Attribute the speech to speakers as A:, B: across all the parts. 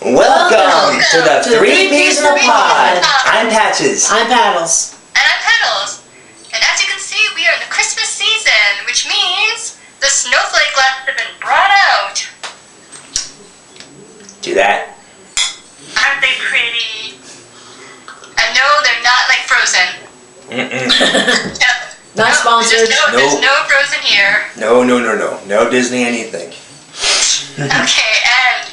A: Welcome to the Three Peas in a Pod. I'm Patches.
B: I'm Petals.
C: And I'm Petals. And as you can see, we are in the Christmas season, which means the snowflake glasses have been brought out.
A: Do that.
C: Aren't they pretty? And no, they're not like Frozen.
B: Not sponsored.
C: There's no Frozen here.
A: No. No Disney anything.
C: Okay, and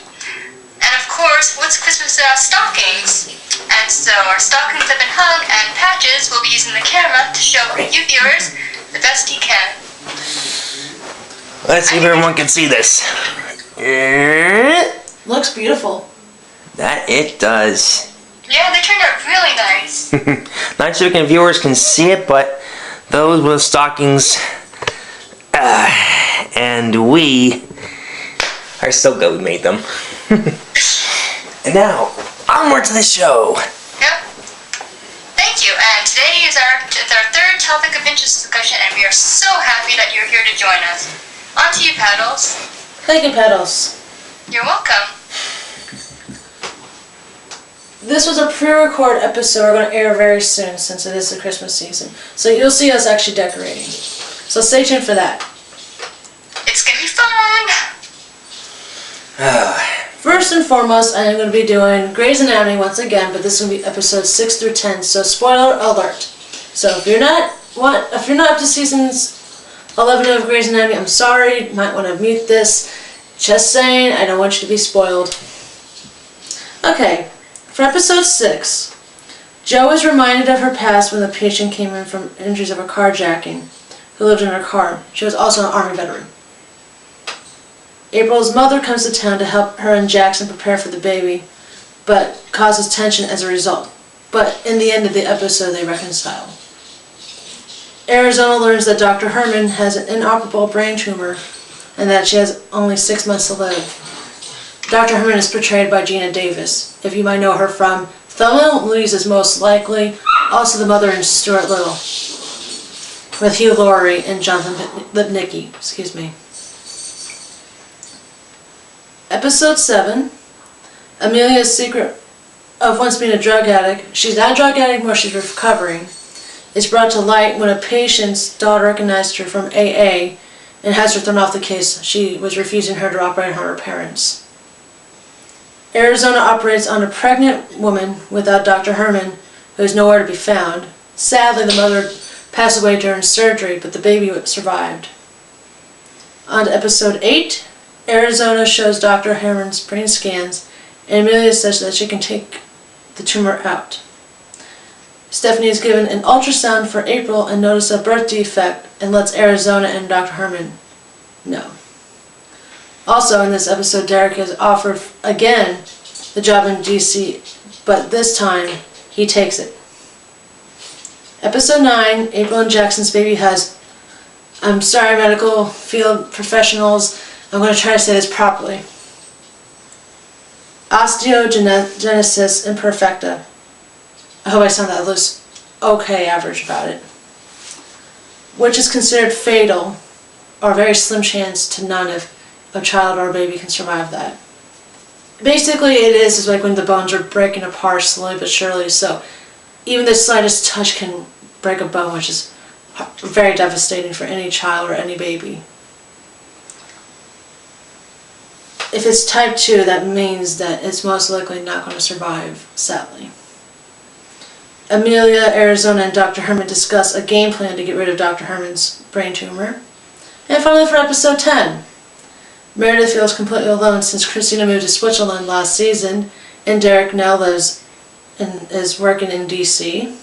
C: of course, what's Christmas without stockings? And so our stockings have been hung, and Patches will be using the camera to show you viewers the best he can.
A: Let's see if everyone can see this.
B: Looks beautiful.
A: That it does.
C: Yeah, they turned out really nice.
A: Not sure if viewers can see it, but those were stockings. And we are so good we made them. And now, onward to the show.
C: Yep. Thank you. And today is our third topic of interest discussion, and we are so happy that you're here to join us. On to you, Petals.
B: Thank you, Petals.
C: You're welcome.
B: This was a pre-record episode we're going to air very soon since it is the Christmas season. So you'll see us actually decorating. So stay tuned for that.
C: It's going to be fun.
B: First and foremost, I am going to be doing Grey's Anatomy once again, but this is going to be episodes 6 through 10, so spoiler alert. So if you're not up to seasons 11 of Grey's Anatomy, I'm sorry, you might want to mute this. Just saying, I don't want you to be spoiled. Okay, for episode 6, Jo is reminded of her past when the patient came in from injuries of a carjacking, who lived in her car. She was also an Army veteran. April's mother comes to town to help her and Jackson prepare for the baby, but causes tension as a result. But in the end of the episode, they reconcile. Arizona learns that Dr. Herman has an inoperable brain tumor and that she has only 6 months to live. Dr. Herman is portrayed by Gina Davis, if you might know her from Thelma and Louise is most likely, also the mother in Stuart Little, with Hugh Laurie and Jonathan Lipnicki. Excuse me. Episode 7, Amelia's secret of once being a drug addict, she's not a drug addict anymore, she's recovering, is brought to light when a patient's daughter recognized her from AA and has her thrown off the case. She was refusing her to operate on her parents. Arizona operates on a pregnant woman without Dr. Herman, who is nowhere to be found. Sadly, the mother passed away during surgery, but the baby survived. On to episode 8, Arizona shows Dr. Herman's brain scans, and Amelia says that she can take the tumor out. Stephanie is given an ultrasound for April and notices a birth defect and lets Arizona and Dr. Herman know. Also in this episode, Derek is offered again the job in DC, but this time he takes it. Episode 9, April and Jackson's baby has, I'm sorry medical field professionals, I'm going to try to say this properly, osteogenesis imperfecta. I hope I sound at least okay average about it. Which is considered fatal, or a very slim chance to none if a child or a baby can survive that. Basically it is like when the bones are breaking apart slowly but surely, so even the slightest touch can break a bone, which is very devastating for any child or any baby. If it's type 2, that means that it's most likely not going to survive, sadly. Amelia, Arizona, and Dr. Herman discuss a game plan to get rid of Dr. Herman's brain tumor. And finally for episode 10, Meredith feels completely alone since Christina moved to Switzerland last season, and Derek now lives and is working in DC.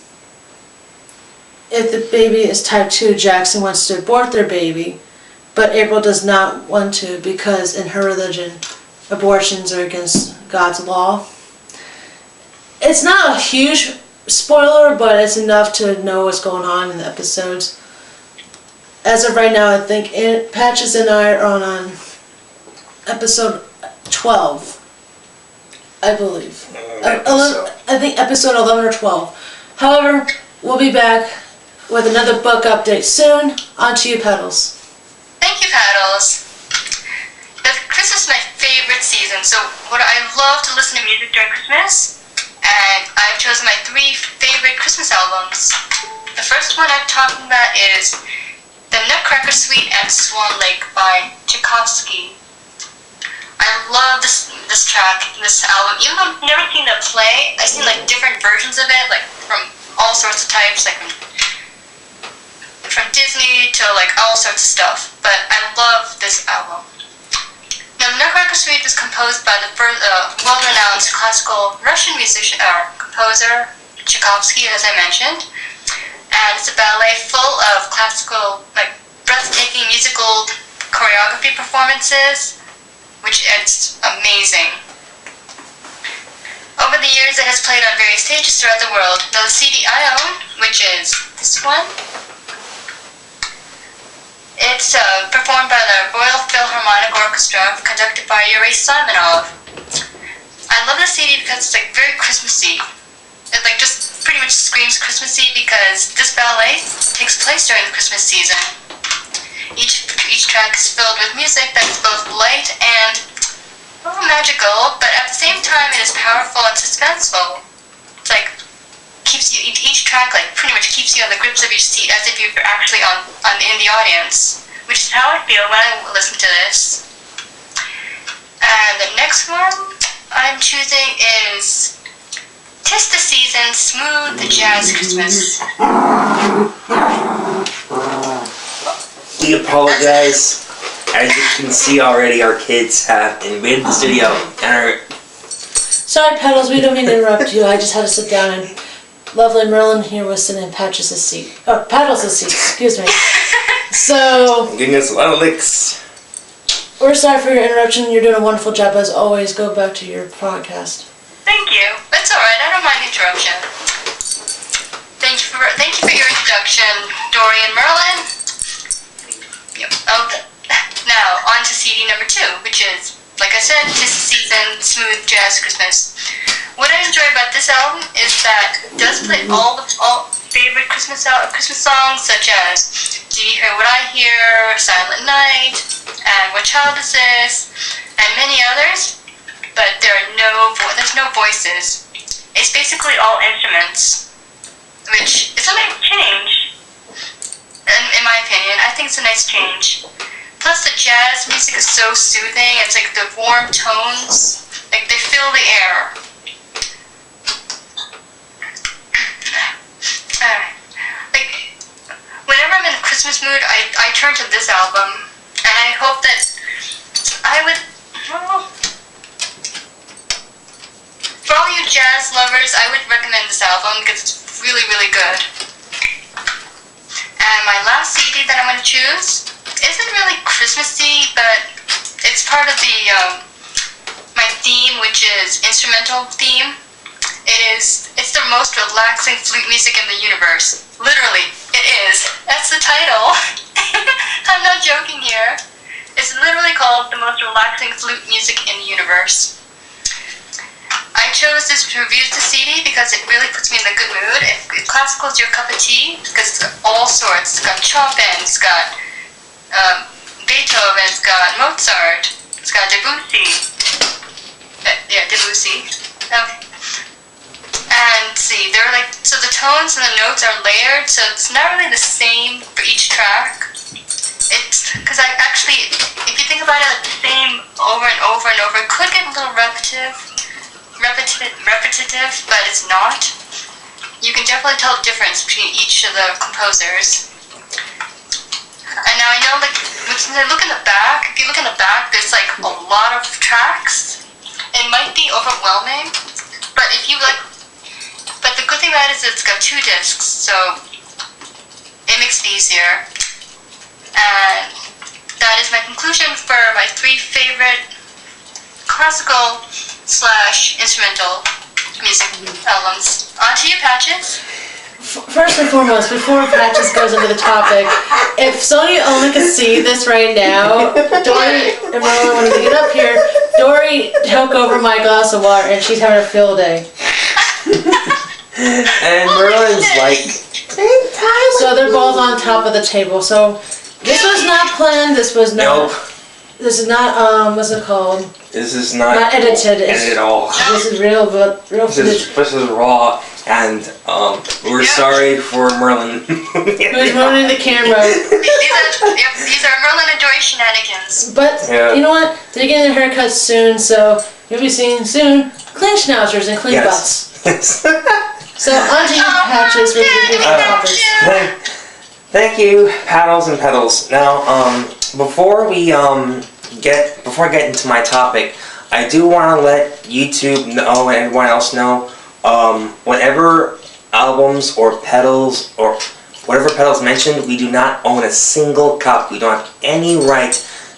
B: If the baby is type 2, Jackson wants to abort their baby, but April does not want to because in her religion, abortions are against God's law. It's not a huge spoiler, but it's enough to know what's going on in the episodes. As of right now, I think Patches and I are on episode 12, I believe. I think episode 11 or 12. However, we'll be back with another book update soon. On to you, Petals.
C: Thank you, Petals. Christmas is my favorite season season. So I love to listen to music during Christmas, and I've chosen my 3 favorite Christmas albums. The first one I'm talking about is The Nutcracker Suite and Swan Lake by Tchaikovsky. I love this track, this album. Even though I've never seen the play, I've seen like different versions of it, like from all sorts of types, like from Disney to like all sorts of stuff. But I love this album. Now, the Nutcracker Suite was composed by the well-renowned classical Russian musician or composer Tchaikovsky, as I mentioned. And it's a ballet full of classical, like breathtaking musical choreography performances, which it's amazing. Over the years, it has played on various stages throughout the world. Now, the CD I own, which is this one, it's performed by the Royal Philharmonic Orchestra, conducted by Yuri Simonov. I love the CD because it's like very Christmassy. It like just pretty much screams Christmassy because this ballet takes place during the Christmas season. Each track is filled with music that is both light and a little magical, but at the same time it is powerful and suspenseful. It's like keeps you, each track like pretty much keeps you on the grips of your seat as if you're actually in the audience, which is how I feel when I listen to this. And the next one I'm choosing is "'Tis the Season, Smooth Jazz Christmas."
A: We apologize. As you can see already, our kids have invaded the studio and are...
B: Sorry, Petals, we don't mean to interrupt you. I just had to sit down and lovely Merlyn here was sitting in Patches' seat. Oh, Petals' seat, excuse me. So...
A: giving us a lot of licks.
B: We're sorry for your interruption. You're doing a wonderful job as always. Go back to your podcast.
C: Thank you. That's alright, I don't mind the interruption. Thank you for your introduction, Dori and Merlyn. Yep. Okay. Now, on to CD number 2, which is, like I said, "'Tis the Season, Smooth Jazz Christmas." What I enjoy about this album is that it does play all favorite Christmas songs, such as "Do You Hear What I Hear?", "Silent Night", and "What Child Is This?", and many others. But there's no voices. It's basically all instruments, which is a nice change. In my opinion, I think it's a nice change. Plus, the jazz music is so soothing. It's like the warm tones, like they fill the air. Like, whenever I'm in a Christmas mood, I turn to this album, and I hope that I would. Well, for all you jazz lovers, I would recommend this album because it's really, really good. And my last CD that I'm going to choose isn't really Christmassy, but it's part of the my theme, which is instrumental theme. It's the most relaxing flute music in the universe. Literally, it is. That's the title. I'm not joking here. It's literally called the most relaxing flute music in the universe. I chose this to review the CD because it really puts me in a good mood. If classical is your cup of tea, because it's got all sorts. It's got Chopin, it's got Beethoven, it's got Mozart, it's got Debussy. Debussy. Okay. And see, they're like, so the tones and the notes are layered, so it's not really the same for each track. It's, because I actually, if you think about it, like the same over and over and over, it could get a little repetitive, but it's not. You can definitely tell the difference between each of the composers. And now I know, like, when I look in the back, if you look in the back, there's like a lot of tracks. It might be overwhelming, but if you like, but the good thing about it is it's got 2 discs, so it makes it easier. And that is my conclusion for my 3 favorite classical / instrumental music albums. On to you, Patches.
B: First and foremost, before Patches goes into the topic, if Sonia only could see this right now, Dori and Merlyn, when we get up here, Dori took over my glass of water and she's having a field day.
A: And Merlyn's like...
B: So they're both on top of the table. So this was not planned, this was not...
A: Nope.
B: This is not, what's it called?
A: This is not,
B: Not edited.
A: edited at all.
B: This is real, but real footage.
A: This is raw, and we're sorry for Merlyn.
B: Who's running the camera?
C: These are Merlyn and Dory shenanigans.
B: But, you know what? They're getting their haircuts soon, so you'll be seeing soon clean schnauzers and clean butts.
A: Yes.
B: So, on to you, Patches, with your topics.
A: Thank you, Paddles and Petals. Now, before I get into my topic, I do want to let YouTube know and everyone else know, whatever albums or Petals or whatever Petals mentioned, we do not own a single copy. We don't have any right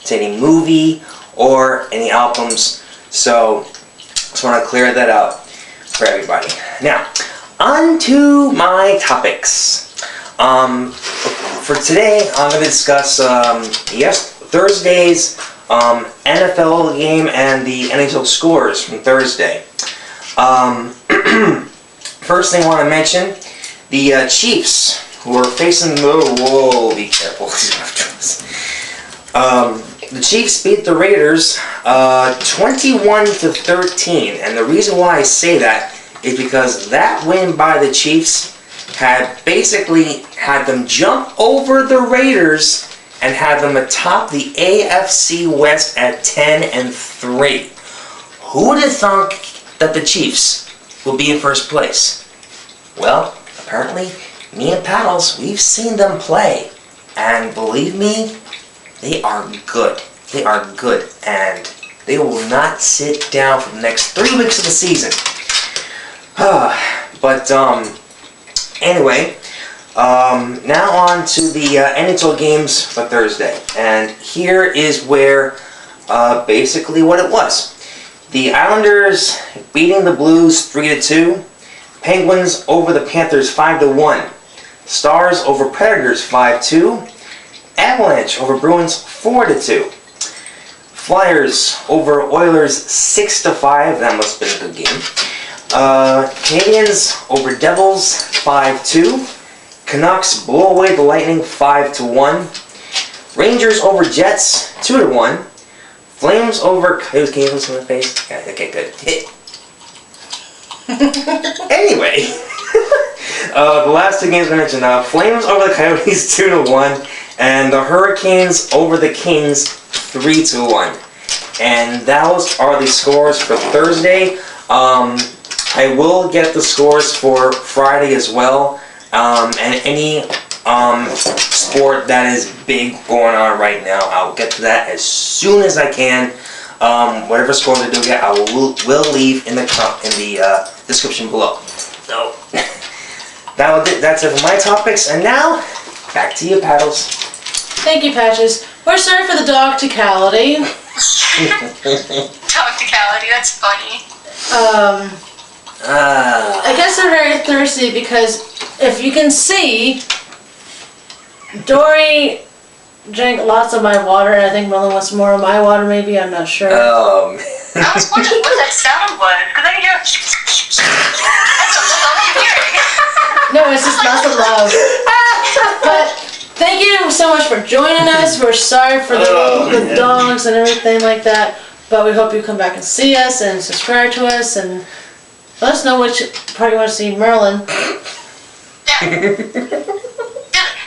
A: to any movie or any albums. So, just want to clear that out for everybody. Now, on to my topics. For today, I'm going to discuss Thursday's NFL game and the NHL scores from Thursday. First thing I want to mention, the Chiefs, who are facing the... be careful. The Chiefs beat the Raiders 21-13, and the reason why I say that is because that win by the Chiefs had basically had them jump over the Raiders and had them atop the AFC West at 10-3. Who would have thunk that the Chiefs will be in first place? Well, apparently, me and Paddles, we've seen them play, and believe me, they are good. They are good, and they will not sit down for the next 3 weeks of the season. Anyway, now on to the NHL games for Thursday. And here is where basically what it was. The Islanders beating the Blues 3-2. Penguins over the Panthers 5-1. Stars over Predators 5-2. Avalanche over Bruins 4-2. Flyers over Oilers 6-5. That must have been a good game. Canadiens over Devils 5-2. Canucks blow away the Lightning 5-1. Rangers over Jets 2-1. Flames over Coyotes. Can you look in the face? Yeah, okay, good. Anyway, the last two games I mentioned. Flames over the Coyotes 2-1, and the Hurricanes over the Kings 3-1. And those are the scores for Thursday. I will get the scores for Friday as well, and any sport that is big going on right now, I'll get to that as soon as I can. Whatever scores I do get, I will leave in the description below. So that's it for my topics, and now back to you, Paddles.
B: Thank you, Patches. We're sorry for the dog-ticality.
C: Dog-ticality, that's funny.
B: I guess they're very thirsty because if you can see, Dory drank lots of my water, and I think Merlyn wants more of my water, maybe. I'm not sure.
C: I was wondering what that sound was, because I can hear... That's all I'm hearing.
B: No, it's just lots of love. But thank you so much for joining us. We're sorry for the dogs and everything like that, but we hope you come back and see us and subscribe to us and let us know which part you want to see Merlyn.
C: Yeah.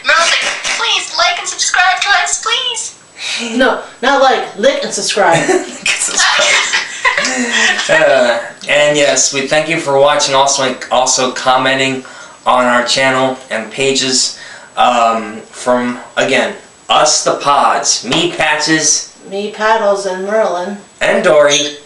C: Merlyn's like, please like and subscribe to us, please.
B: No, not like, lick and subscribe.
A: And yes, we thank you for watching, also commenting on our channel and pages. From, again, us the Pods, me Patches,
B: me Paddles, and Merlyn.
A: and Dory.